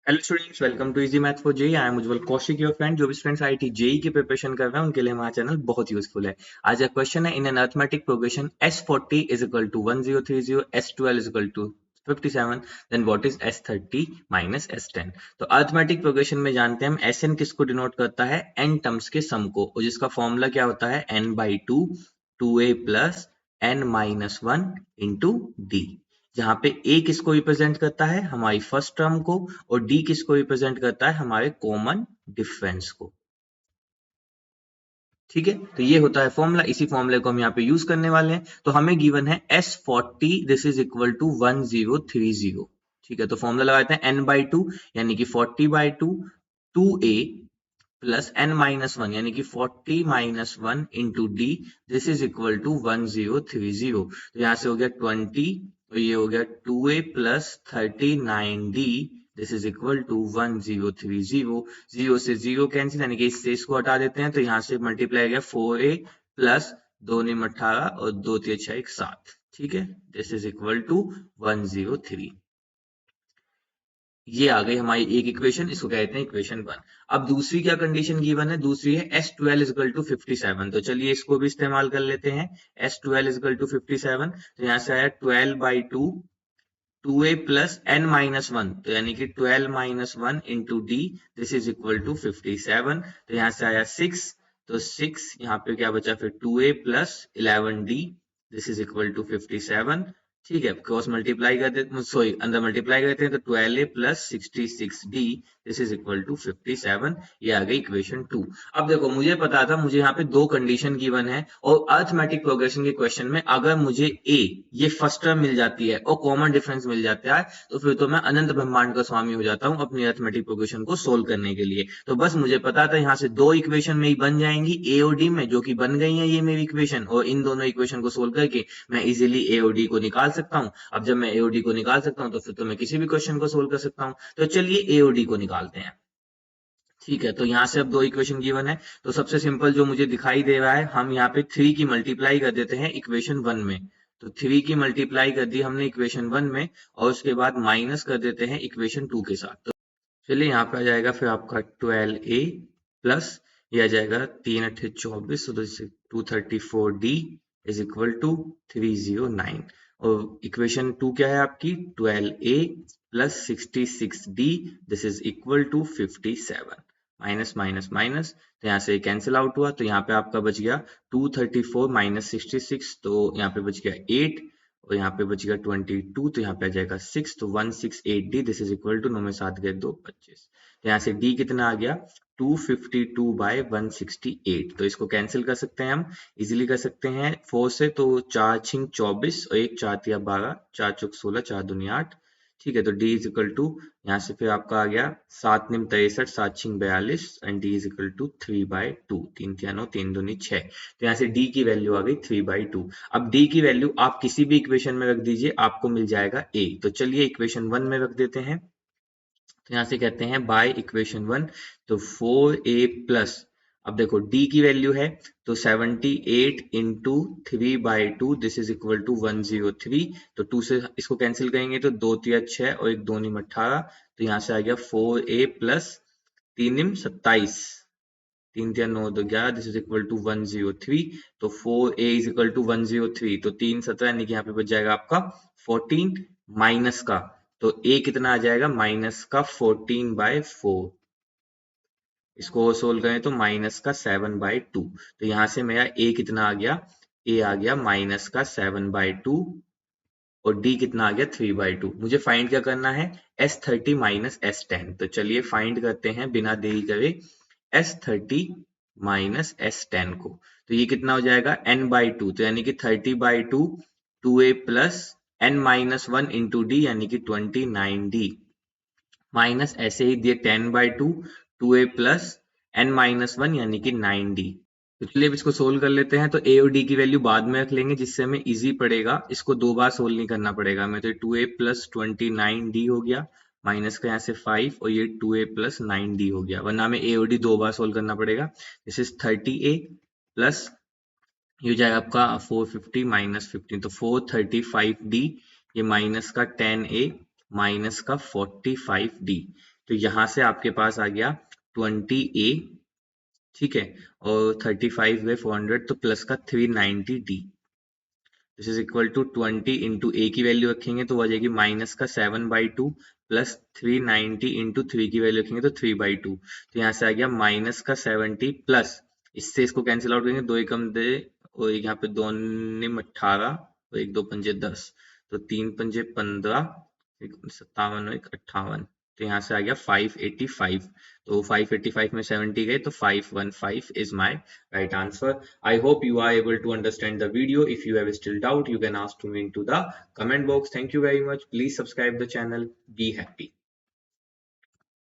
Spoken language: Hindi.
Hello students, welcome to easy math for JEE. I am Ujjwal Kaushik, your friend. जो भी स्टूडेंट्स आईआईटी जेई की प्रिपरेशन कर रहे हैं उनके लिए हमारा चैनल बहुत यूजफुल है। आज का क्वेश्चन है, in an arithmetic progression S40 is equal to 1030, S12 is equal to 57, then what is S30 minus S10। तो अरिथमेटिक प्रोग्रेशन में जानते हैं हम Sn किसको डिनोट करता है, n टर्म्स के सम को, और जिसका फॉर्मूला क्या होता है, n/2 2a plus n minus 1 into D. जहां पे a किसको रिप्रेजेंट करता है, हमारी फर्स्ट टर्म को, और d किसको रिप्रेजेंट करता है, हमारे कॉमन डिफरेंस को। ठीक है, तो ये होता है फॉर्मूला। इसी फॉर्मूले को हम यहाँ पे यूज करने वाले हैं। तो हमें गिवन है S40 this is equal to 1030। ठीक है, तो फॉर्मूला लगाते हैं n/2 यानी कि 40/2 2a प्लस n माइनस 1 यानी कि 40 minus 1 into D, this is equal to 1030। तो यहाँ से हो गया 20, और ये हो गया 2a प्लस 39d, this is equal to 1030। Zero से जीरो कैंसिल, यानी कि इससे इसको हटा देते हैं, तो यहाँ से मल्टीप्लाई गया 4a प्लस 2 निम 18 और 2 3 6 1 7। ठीक है, दिस इज इक्वल टू 103। ये आ गई हमारी एक इक्वेशन, इसको कहते हैं इक्वेशन 1। अब दूसरी क्या कंडीशन गिवन है, दूसरी है S12 इज इक्वल टू 57। तो चलिए इसको भी इस्तेमाल कर लेते हैं। S12 इज इक्वल टू 57, तो यहाँ से आया 12/2 2a प्लस n माइनस 1, तो यानी कि 12 minus 1 into D, this is equal to 57। तो यहाँ से आया 6, तो 6 यहाँ पे क्या बचा, फिर 2a प्लस 11d, this is equal to 57। ठीक है, क्रॉस मल्टीप्लाई कर देते, सॉरी अंदर मल्टीप्लाई करते हैं, तो 12a प्लस 66d, this is equal to 57। ये आ गई इक्वेशन 2। अब देखो, मुझे पता था, मुझे यहाँ पे दो कंडीशन गिवन है, और अरिथमेटिक प्रोग्रेशन के क्वेश्चन में अगर मुझे a ये फर्स्ट टर्म मिल जाती है और कॉमन डिफरेंस मिल जाता है, तो फिर तो मैं अनंत ब्रह्मांड का स्वामी हो जाता हूँ अपनी अरिथमेटिक प्रोग्रेशन को सोल्व करने के लिए। तो बस मुझे पता था यहाँ से दो इक्वेशन में ही बन जाएंगी ए और डी में, जो कि बन गई है ये मेरी इक्वेशन, और इन दोनों इक्वेशन को सोल्व करके मैं इजिली ए और डी को निकाल सकता हूँ। अब जब मैं ए और डी को निकाल सकता हूँ, तो फिर तो मैं किसी भी क्वेश्चन को सोल्व कर सकता हूँ। तो चलिए ए और डी को निकालते हैं। ठीक है, तो यहाँ से अब दो इक्वेशन गिवन है, तो सबसे सिंपल जो मुझे दिखाई दे रहा है, हम यहाँ पे 3 की मल्टीप्लाई कर देते हैं इक्वेशन 1 में। तो 3 की मल्टीप्लाई कर दी हमने इक्वेशन 1 में, और उसके बाद माइनस कर देते हैं इक्वेशन 2 के साथ। तो चलिए यहाँ पे आ जाएगा फिर आपका 12a प्लस, ये आ जाएगा 3 8 24, तो 234d इज इक्वल टू 309। और इक्वेशन 2 क्या है आपकी, 12a प्लस 66d, this is equal to 57। Minus minus minus, तो यहाँ से कैंसिल आउट हुआ, तो यहाँ पे आपका बच गया 234 माइनस 66, तो यहाँ पे बच गया 8, और यहाँ पे बच गया 22, तो यहाँ पे आ जाएगा 6, तो 168d, this is equal to 9 में 7 गए 2 25। तो यहाँ से d कितना आ गया, 252/168। तो इसको कैंसिल कर सकते हैं हम, इजीली कर सकते हैं 4 से, तो 4 छिंग 24 और 1 4 तिया 12, 4 चौक 16, 4 दूनी 8। ठीक है, तो d इज इक्वल टू, यहाँ से फिर आपका आ गया 7 निम 63, 7 छिंग 42, and d is equal to 3/2, 3 तिया 9, 3 दूनी 6। तो यहाँ से d की वैल्यू आ गई 3/2। अब d की वैल्यू आप किसी भी इक्वेशन में रख दीजिए, आपको मिल जाएगा a। तो चलिए इक्वेशन 1 में रख देते हैं। तो यहाँ से कहते हैं बाय इक्वेशन 1, तो 4a प्लस, अब देखो d की वैल्यू है, तो 78 into 3/2, this is equal to 103। तो 2 से इसको कैंसिल करेंगे, तो 2 तिया 6 और 1 2 निम 18, तो यहाँ से आ गया 4a प्लस 3 निम 27, 3 तिया 9 2 11, दिस इज इक्वल टू 103। तो 4a इज इक्वल टू 103, तो 3 17, यानी कि यहाँ पे बच जाएगा आपका 14 माइनस का, तो a कितना आ जाएगा, माइनस का 14/4। इसको सोल्व करें तो माइनस का 7/2। तो यहाँ से मेरा a कितना आ गया, a आ गया माइनस का 7/2, और d कितना आ गया 3/2। मुझे फाइंड क्या करना है, S30 माइनस S10। तो चलिए फाइंड करते हैं बिना देरी करे S30 माइनस S10 को। तो ये कितना हो जाएगा, n/2, तो यानी कि 30/2 2a plus n minus 1 into D, यानी कि 29d, माइनस ऐसे ही दिए 10/2 2a प्लस n माइनस 1 यानी कि 9d। तो चलिए अब इसको सोल्व कर लेते हैं। तो a और d की वैल्यू बाद में रख लेंगे, जिससे हमें इजी पड़ेगा, इसको दो बार सोल्व नहीं करना पड़ेगा हमें। तो 2a प्लस 29d हो गया, माइनस का यहाँ से 5, और ये 2a प्लस 9d हो गया, वरना हमें a और d दो बार सोल्व करना पड़ेगा। दिस इज 30a प्लस, ये हो जाएगा आपका 450 माइनस 15, तो 435d, ये माइनस का 10a माइनस का 45d। तो यहाँ से आपके पास आ गया 20A, ठीक है, और 35 बाई 400 तो प्लस का 390D। This is equal to 20 into A की वैल्यू रखेंगे तो वो आ जाएगी माइनस का 7/2 प्लस 390 इंटू 3 की वैल्यू रखेंगे तो 3/2। तो यहाँ से आ गया माइनस का 70 प्लस, इससे इसको कैंसिल आउट करेंगे, दो एकम दे और एक यहाँ पे दो निम 18 और एक दो पंजे 10, तो तीन पंजे 15, एक 57 और एक 58, तो यहाँ से आ गया 585। तो 585 में 70 गए तो 515 is my right answer. I hope you are able to understand the video. If you have still doubt, you can ask to me into the comment box. Thank you very much. Please subscribe the channel. Be happy.